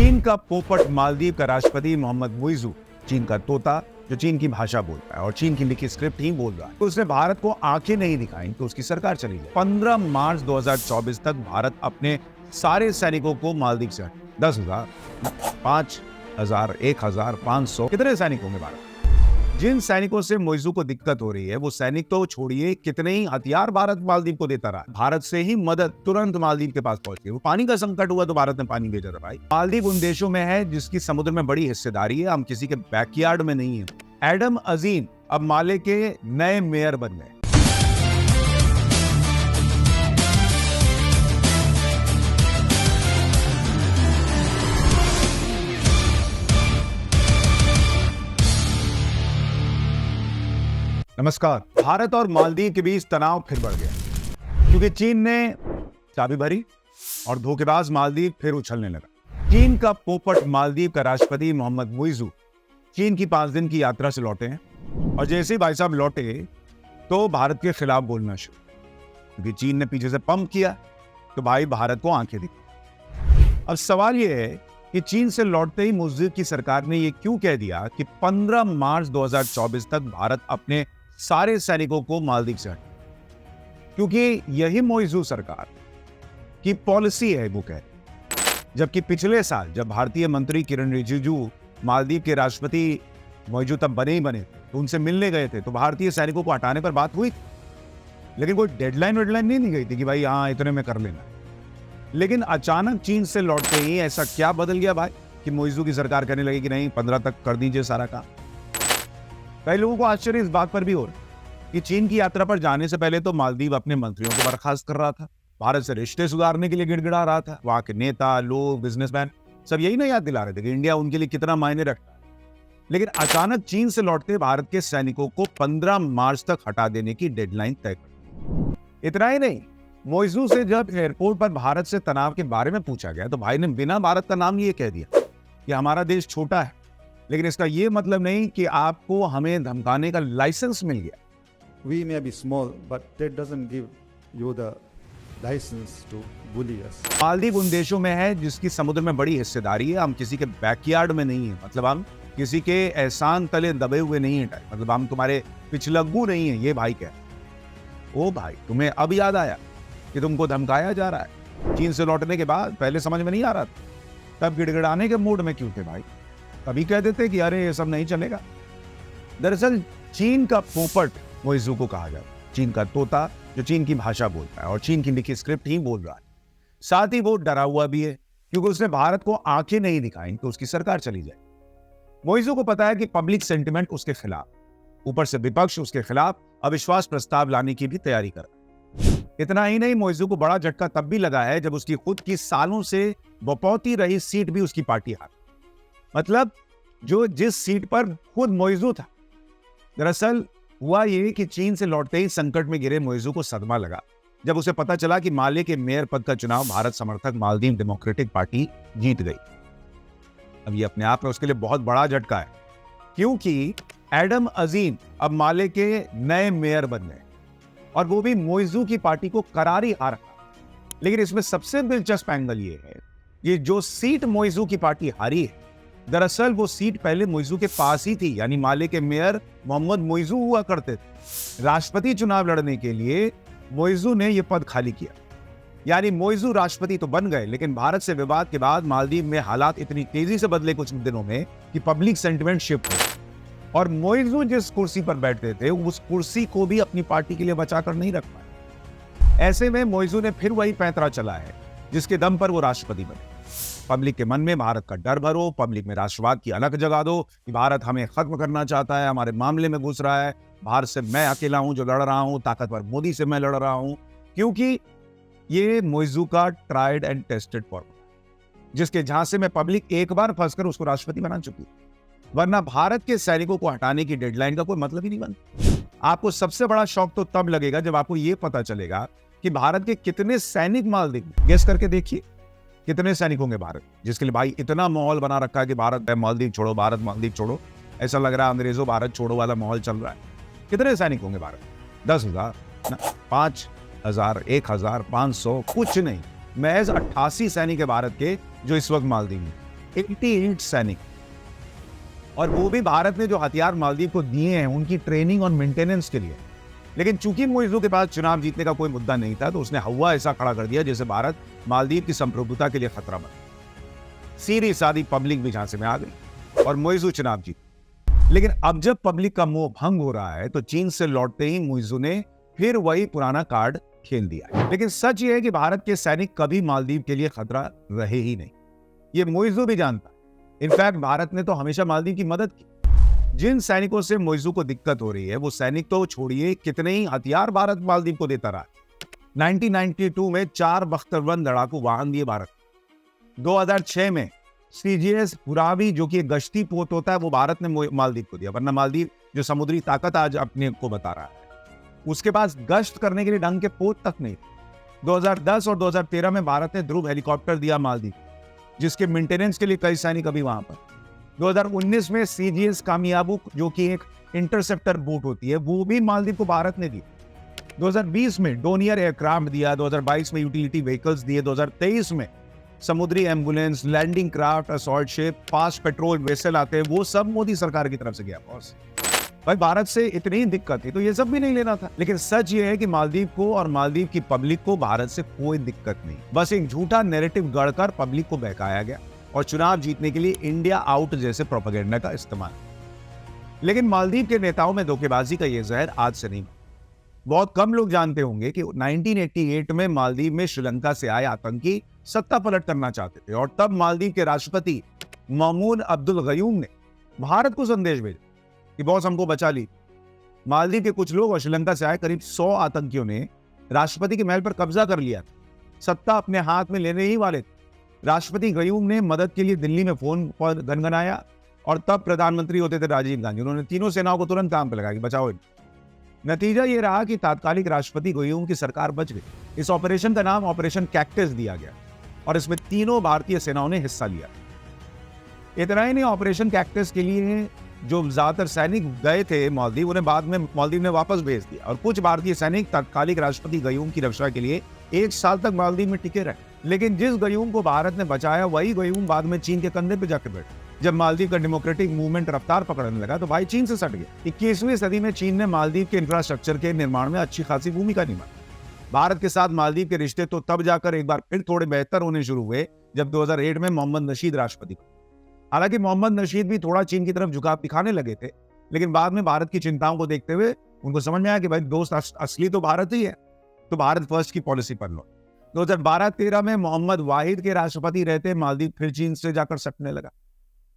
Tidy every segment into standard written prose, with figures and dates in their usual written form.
चीन का पोपट मालदीव का राष्ट्रपति मोहम्मद मुइज़ू, चीन का तोता जो चीन की भाषा बोलता है और चीन की लिखी स्क्रिप्ट ही बोल रहा है, तो उसने भारत को आंखें नहीं दिखाई तो उसकी सरकार चली जाए। 15 मार्च 2024 तक भारत अपने सारे सैनिकों को मालदीव से 10,000, 5,000, 1,500 कितने सैनिक होंगे भारत? जिन सैनिकों से मुइज़ू को दिक्कत हो रही है वो सैनिक तो छोड़िए, कितने ही हथियार भारत मालदीव को देता रहा। भारत से ही मदद तुरंत मालदीव के पास पहुंच गई। वो पानी का संकट हुआ तो भारत ने पानी भेजा था भाई। मालदीव उन देशों में है जिसकी समुद्र में बड़ी हिस्सेदारी है, हम किसी के बैकयार्ड में नहीं है। एडम अजीम अब माले के नए मेयर बन गए। नमस्कार। भारत और मालदीव के बीच तनाव फिर बढ़ गया क्योंकि चीन ने चाबी भरी और धोखेबाज मालदीव फिर उछलने लगा। चीन का पोपट मालदीव का राष्ट्रपति मोहम्मद मुइज़ू चीन की 5 दिन की यात्रा से लौटे हैं और जैसे ही भाई साहब लौटे तो भारत के खिलाफ बोलना शुरू, क्योंकि चीन ने पीछे से पंप किया तो भाई भारत को आंखें दिखी। अब सवाल यह है कि चीन से लौटते ही मुइज़ू की सरकार ने यह क्यों कह दिया कि 15 मार्च 2024 तक भारत अपने सारे सैनिकों को मालदीव से हटाए, क्योंकि यही मुइज़ू सरकार की पॉलिसी है वो कह। जबकि पिछले साल जब भारतीय मंत्री किरण रिजिजू मालदीव के राष्ट्रपति मुइज़ू तब बने ही बने तो उनसे मिलने गए थे तो भारतीय सैनिकों को हटाने पर बात हुई, लेकिन कोई डेडलाइन नहीं दी गई थी कि भाई हाँ इतने में कर लेना। लेकिन अचानक चीन से लौटते ही ऐसा क्या बदल गया भाई कि मुइज़ू की सरकार कहने लगी कि नहीं 15 तक कर दीजिए सारा काम। कई लोगों को आश्चर्य इस बात पर भी हो रहा कि चीन की यात्रा पर जाने से पहले तो मालदीव अपने मंत्रियों को बर्खास्त कर रहा था, भारत से रिश्ते सुधारने के लिए गिड़गिड़ा रहा था। वहां के नेता, लोग, बिजनेसमैन सब यही ना याद दिला रहे थे कि इंडिया उनके लिए कितना मायने रखता है। लेकिन अचानक चीन से लौटते भारत के सैनिकों को 15 मार्च तक हटा देने की डेडलाइन तय कर। इतना ही नहीं, मुइज़ू से जब एयरपोर्ट पर भारत से तनाव के बारे में पूछा गया तो भाई ने बिना भारत का नाम ये कह दिया कि हमारा देश छोटा है, लेकिन इसका यह मतलब नहीं कि आपको हमें धमकाने का लाइसेंस मिल गया। We may be small, but that doesn't give you the license to bully us. Maldives उन देशों में है जिसकी समुद्र में बड़ी हिस्सेदारी है, हम किसी के बैकयार्ड में नहीं है। मतलब हम किसी के एहसान तले दबे हुए नहीं है, मतलब हम तुम्हारे पिछलग्गू नहीं है। ये भाई क्या? ओ भाई, तुम्हें अब याद आया कि तुमको धमकाया जा रहा है। चीन से लौटने के बाद पहले समझ में नहीं आ रहा था, तब गिड़गिड़ाने के मूड में क्यों थे भाई? तभी कह देते कि अरे ये सब नहीं चलेगा। दरअसल चीन का पोपट मुइज़ू को कहा जाता है, चीन का तोता जो चीन की भाषा बोलता है और चीन की लिखी स्क्रिप्ट ही बोल रहा है। साथ ही वो डरा हुआ भी है क्योंकि उसने भारत को आंखें नहीं दिखाई तो उसकी सरकार चली जाए। मुइज़ू को पता है कि पब्लिक सेंटिमेंट उसके खिलाफ, ऊपर से विपक्ष उसके खिलाफ अविश्वास प्रस्ताव लाने की भी तैयारी कर रहा है। इतना ही नहीं, मुइज़ू को बड़ा झटका तब भी लगा है जब उसकी खुद की सालों से बपौती रही सीट भी उसकी पार्टी हार। मतलब जो जिस सीट पर खुद मुइज़ू था। दरअसल हुआ ये कि चीन से लौटते ही संकट में गिरे मुइज़ू को सदमा लगा जब उसे पता चला कि माले के मेयर पद का चुनाव भारत समर्थक मालदीव डेमोक्रेटिक पार्टी जीत गई। अब ये अपने आप में उसके लिए बहुत बड़ा झटका है, क्योंकि एडम अजीम अब माले के नए मेयर बन गए और वो भी मुइज़ू की पार्टी को करारी हार। लेकिन इसमें सबसे दिलचस्प एंगल ये है कि जो सीट मुइज़ू की पार्टी हारी है, दरअसल वो सीट पहले मुइज़ू के पास ही थी, यानी माले के मेयर मोहम्मद मुइज़ू हुआ करते थे। राष्ट्रपति चुनाव लड़ने के लिए मुइज़ू ने यह पद खाली किया, यानी मुइज़ू राष्ट्रपति तो बन गए, लेकिन भारत से विवाद के बाद मालदीव में हालात इतनी तेजी से बदले कुछ दिनों में कि पब्लिक सेंटिमेंट शिफ्ट हो और मुइज़ू जिस कुर्सी पर बैठते थे उस कुर्सी को भी अपनी पार्टी के लिए बचाकर नहीं रख पाए। ऐसे में मुइज़ू ने फिर वही पैंतरा चला है जिसके दम पर वो राष्ट्रपति बने। पब्लिक के मन में भारत का डर भरो, पब्लिक में राष्ट्रवाद की अलग जगा दो कि भारत हमें खत्म करना चाहता है, हमारे मामले में घुस रहा है, भारत से मैं अकेला हूं जो लड़ रहा हूं, ताकतवर मोदी से मैं लड़ रहा हूं। क्योंकि ये मुइज़ू का ट्राइड एंड टेस्टेड फॉर्मूला, जिसके झांसे में पब्लिक एक बार फंसकर उसको राष्ट्रपति बना चुकी। वरना भारत के सैनिकों को हटाने की डेडलाइन का कोई मतलब ही नहीं बनता। आपको सबसे बड़ा शौक तो तब लगेगा जब आपको यह पता चलेगा कि भारत के कितने सैनिक मालदीव। गेस करके देखिए कितने सैनिक होंगे भारत, जिसके लिए भाई इतना माहौल बना रखा है कि भारत मालदीव छोड़ो, भारत मालदीव छोड़ो। ऐसा लग रहा है अंग्रेजों भारत छोड़ो वाला माहौल चल रहा है। कितने सैनिक होंगे भारत? 10,000, 5,000, 1,500, कुछ नहीं, महज 88 सैनिक है भारत के जो इस वक्त मालदीव में। 88 सैनिक, और वो भी भारत ने जो हथियार मालदीव को दिए हैं उनकी ट्रेनिंग और मेंटेनेंस के लिए। लेकिन चूंकि मोइजू के पास चुनाव जीतने का कोई मुद्दा नहीं था, तो उसने हवा ऐसा खड़ा कर दिया जैसे भारत मालदीव की संप्रभुता के लिए खतरा बना। सीधी सादी पब्लिक भी झांसे में आ गई और मोइजू चुनाव जीत। लेकिन अब जब पब्लिक का मोह भंग हो रहा है, तो चीन से लौटते ही मोइजू ने फिर वही पुराना कार्ड खेल दिया। लेकिन सच ये है कि भारत के सैनिक कभी मालदीव के लिए खतरा रहे ही नहीं, ये मोइजू भी जानता। इनफैक्ट भारत ने तो हमेशा मालदीव की मदद की। जिन सैनिकों से मोइजू को दिक्कत हो रही है, वो सैनिक तो छोड़िए, कितने ही हथियार भारत मालदीव को देता रहा। 1992 में 4 बख्तर-1 लड़ाकू वाहन दिए भारत। 2006 में CGS हुरावी, जो कि एक गश्ती पोत होता है, वो भारत ने मालदीव को दिया, वरना मालदीव जो समुद्री ताकत आज अपने को बता रहा है, उसके पास गश्त करने के लिए ढंग के पोत तक नहीं। 2010 और 2013 में भारत ने ध्रुव हेलीकॉप्टर दिया मालदीव, जिसके मेंटेनेंस के लिए कई सैनिक अभी वहां पर। 2019 में CGS कामयाबू, जो कि एक इंटरसेप्टर बोट होती है, वो भी मालदीव को भारत ने दी। 2020 में डोनियर एयरक्राफ्ट दिया, 2022 में यूटिलिटी व्हीकल्स दिए, 2023 में समुद्री ambulance, landing craft, assault ship, fast patrol vessel आते हैं, वो सब मोदी सरकार की तरफ से गया। बॉस भाई, भारत से इतनी दिक्कत थी तो ये सब भी नहीं लेना था। लेकिन सच ये है कि मालदीव को और मालदीव की पब्लिक को भारत से कोई दिक्कत नहीं, बस एक झूठा नैरेटिव गढ़कर पब्लिक को बहकाया गया और चुनाव जीतने के लिए इंडिया आउट जैसे प्रोपेगेंडा का इस्तेमाल। लेकिन मालदीव के नेताओं में धोखेबाजी का ये जहर आज से नहीं। बहुत कम लोग जानते होंगे कि 1988 में मालदीव में श्रीलंका से आए आतंकी सत्ता पलट करना चाहते थे, और तब मालदीव के राष्ट्रपति ममून अब्दुल गयूम ने भारत को संदेश भेजा कि बॉस हमको बचा ली। मालदीव के कुछ लोग और श्रीलंका से आए करीब 100 आतंकियों ने राष्ट्रपति के महल पर कब्जा कर लिया, सत्ता अपने हाथ में लेने ही वाले थे। राष्ट्रपति गयूम ने मदद के लिए दिल्ली में फोन पर गनगनाया, और तब प्रधानमंत्री होते थे राजीव गांधी। उन्होंने तीनों सेनाओं को तुरंत काम पे लगाया कि बचाओ। नतीजा ये रहा कि तात्कालिक राष्ट्रपति गयूम की सरकार बच गई। इस ऑपरेशन का नाम ऑपरेशन कैक्टस दिया गया, और इसमें तीनों भारतीय सेनाओं ने हिस्सा लिया। इतना ही नहीं, ऑपरेशन कैक्टस के लिए जो ज्यादातर सैनिक गए थे मालदीव, उन्हें बाद में मालदीव ने वापस भेज दिया, और कुछ भारतीय सैनिक तात्कालिक राष्ट्रपति गयूम की रक्षा के लिए 1 साल तक मालदीव में टिके रहे। लेकिन जिस गयूम को भारत ने बचाया, वही गयूम बाद में चीन के कंधे पे जाकर बैठे। जब मालदीव का डेमोक्रेटिक मूवमेंट रफ्तार पकड़ने लगा, तो भाई चीन से सट गया। 21वीं सदी में चीन ने मालदीव के इंफ्रास्ट्रक्चर के निर्माण में अच्छी खासी भूमिका निभाई। भारत के साथ मालदीव के रिश्ते तो तब जाकर एक बार फिर थोड़े बेहतर होने शुरू हुए जब 2008 में मोहम्मद नशीद राष्ट्रपति बने। हालांकि मोहम्मद नशीद भी थोड़ा चीन की तरफ झुकाव दिखाने लगे थे, लेकिन बाद में भारत की चिंताओं को देखते हुए उनको समझ में आया कि भाई दोस्त असली तो भारत ही है, तो भारत फर्स्ट की पॉलिसी पर लो। 2012-13 में मोहम्मद वाहिद के राष्ट्रपति रहते मालदीव फिर चीन से जाकर सटने लगा।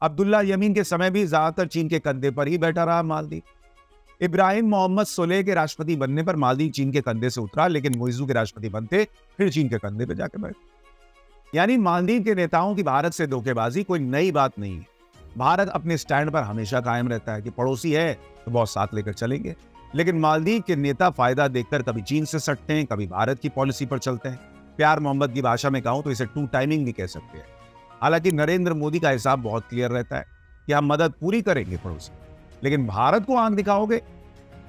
अब्दुल्ला यमीन के समय भी ज्यादातर चीन के कंधे पर ही बैठा रहा मालदीव। इब्राहिम मोहम्मद सोलेह के राष्ट्रपति बनने पर मालदीव चीन के कंधे से उतरा, लेकिन मोइजू के राष्ट्रपति बनते फिर चीन के कंधे पर जाकर बैठे। यानी मालदीव के नेताओं की भारत से धोखेबाजी कोई नई बात नहीं है। भारत अपने स्टैंड पर हमेशा कायम रहता है कि पड़ोसी है तो बहुत साथ लेकर चलेंगे। लेकिन मालदीव के नेता फायदा देखकर कभी चीन से सटते हैं, कभी भारत की पॉलिसी पर चलते हैं। प्यार मोहम्मद की भाषा में कहूं तो इसे टू टाइमिंग भी कह सकते हैं। हालांकि नरेंद्र मोदी का हिसाब बहुत क्लियर रहता है कि हम मदद पूरी करेंगे पड़ोसी, लेकिन भारत को आंख दिखाओगे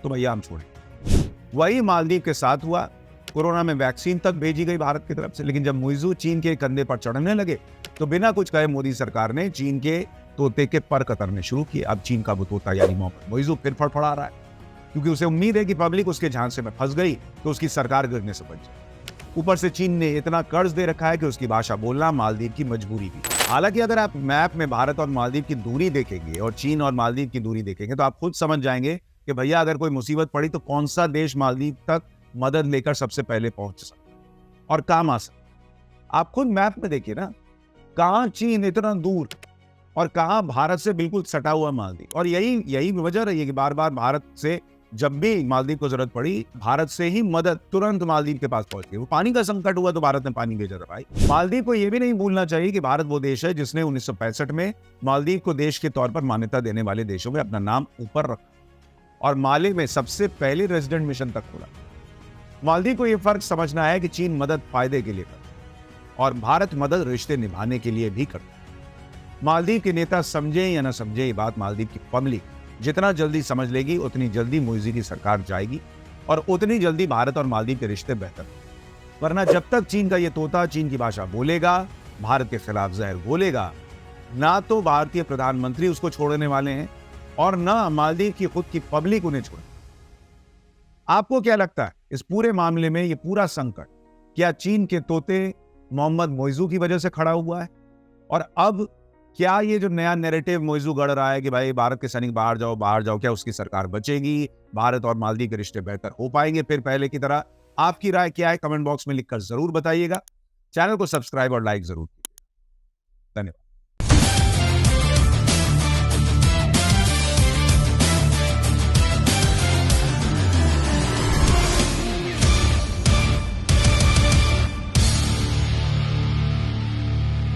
तो भैया हम छोड़ेंगे। वही मालदीव के साथ हुआ। कोरोना में वैक्सीन तक भेजी गई भारत की तरफ से, लेकिन जब मोइजू चीन के कंधे पर चढ़ने लगे तो बिना कुछ कहे मोदी सरकार ने चीन के तोते के पर कतरने शुरू किए। अब चीन का वो तोता यानी मोइजू फिर फड़फड़ा रहा है, क्योंकि उसे उम्मीद है कि पब्लिक उसके झांसे में फंस गई तो उसकी सरकार गिरने से बच जाए। ऊपर से चीन ने इतना कर्ज दे रखा है कि उसकी भाषा बोलना मालदीव की मजबूरी भी। हालांकि अगर आप मैप में भारत और मालदीव की दूरी देखेंगे और चीन और मालदीव की दूरी देखेंगे तो आप खुद समझ जाएंगे कि भैया अगर कोई मुसीबत पड़ी तो कौन सा देश मालदीव तक मदद लेकर सबसे पहले पहुंच सकता और काम आ सकता। आप खुद मैप में देखिए ना, कहां चीन इतना दूर और कहां भारत से बिल्कुल सटा हुआ मालदीव। और यही वजह रही है कि बार बार भारत से जब भी मालदीव को जरूरत पड़ी, भारत से ही मदद तुरंत मालदीव के पास पहुंच गई। वो पानी का संकट हुआ तो भारत ने पानी भेजा था भाई। मालदीव को यह भी नहीं भूलना चाहिए कि भारत वो देश है जिसने 1965 में मालदीव को देश के तौर पर मान्यता देने वाले देशों में अपना नाम ऊपर रखा और माले में सबसे पहले रेजिडेंट मिशन तक खोला। मालदीव को यह फर्क समझना है कि चीन मदद फायदे के लिए करता और भारत मदद रिश्ते निभाने के लिए भी करता। मालदीव के नेता समझे या न समझे, ये बात मालदीव की पब्लिक जितना जल्दी समझ लेगी उतनी जल्दी मोइजू की सरकार जाएगी और उतनी जल्दी भारत और मालदीव के रिश्ते बेहतर। वरना जब तक चीन का ये तोता चीन की भाषा बोलेगा, भारत के खिलाफ जहर बोलेगा, ना तो भारतीय प्रधानमंत्री उसको छोड़ने वाले हैं और ना मालदीव की खुद की पब्लिक उन्हें छोड़े। आपको क्या लगता है इस पूरे मामले में ये पूरा संकट क्या चीन के तोते मोहम्मद मोइजू की वजह से खड़ा हुआ है? और अब क्या ये जो नया नैरेटिव मोइजू गढ़ रहा है कि भाई भारत के सैनिक बाहर जाओ, क्या उसकी सरकार बचेगी? भारत और मालदीव के रिश्ते बेहतर हो पाएंगे फिर पहले की तरह? आपकी राय क्या है कमेंट बॉक्स में लिखकर जरूर बताइएगा। चैनल को सब्सक्राइब और लाइक जरूर कीजिए। धन्यवाद।